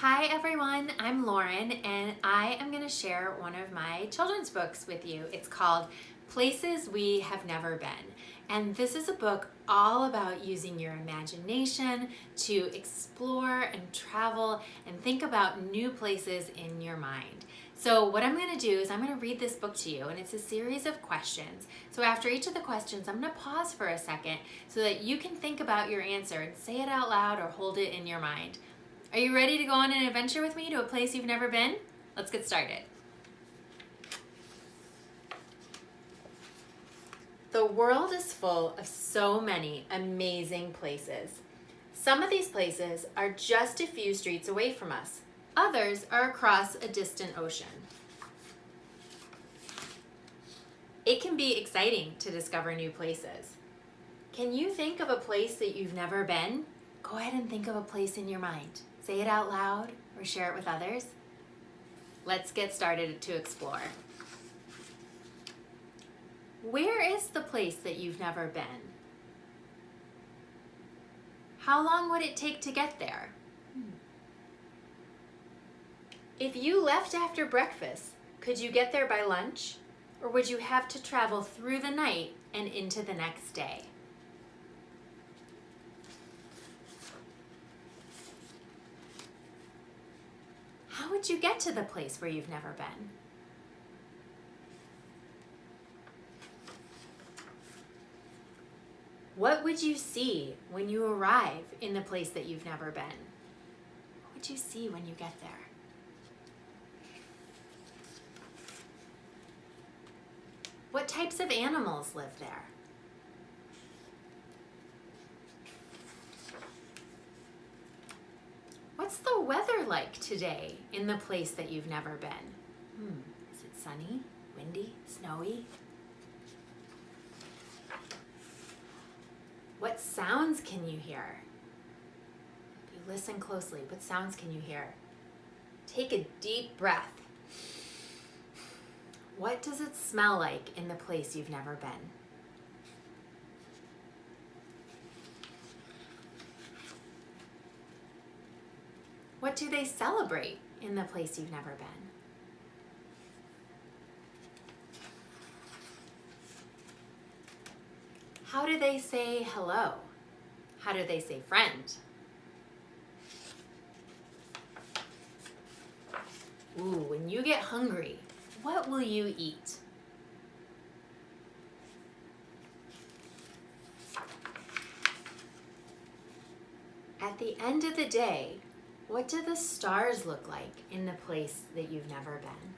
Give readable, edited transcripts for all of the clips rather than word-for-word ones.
Hi everyone, I'm Lauren and I am going to share one of my children's books with you. It's called Places We Have Never Been. And this is a book all about using your imagination to explore and travel and think about new places in your mind. So what I'm going to do is I'm going to read this book to you, and it's a series of questions. So after each of the questions, I'm going to pause for a second so that you can think about your answer and say it out loud or hold it in your mind. Are you ready to go on an adventure with me to a place you've never been? Let's get started. The world is full of so many amazing places. Some of these places are just a few streets away from us. Others are across a distant ocean. It can be exciting to discover new places. Can you think of a place that you've never been? Go ahead and think of a place in your mind. Say it out loud or share it with others. Let's get started to explore. Where is the place that you've never been? How long would it take to get there? If you left after breakfast, could you get there by lunch? Or would you have to travel through the night and into the next day? How would you get to the place where you've never been? What would you see when you arrive in the place that you've never been? What would you see when you get there? What types of animals live there? What's the weather like today in the place that you've never been? Is it sunny, windy, snowy? What sounds can you hear? If you listen closely, what sounds can you hear? Take a deep breath. What does it smell like in the place you've never been? What do they celebrate in the place you've never been? How do they say hello? How do they say friend? Ooh, when you get hungry, what will you eat? At the end of the day, what do the stars look like in the place that you've never been?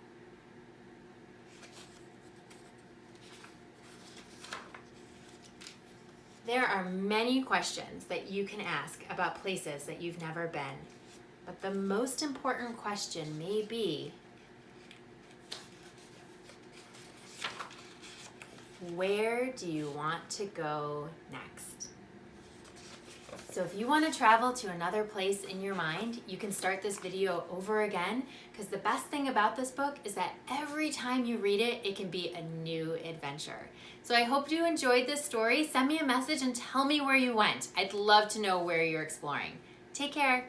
There are many questions that you can ask about places that you've never been, but the most important question may be, where do you want to go next? So if you want to travel to another place in your mind, you can start this video over again, because the best thing about this book is that every time you read it, it can be a new adventure. So I hope you enjoyed this story. Send me a message and tell me where you went. I'd love to know where you're exploring. Take care.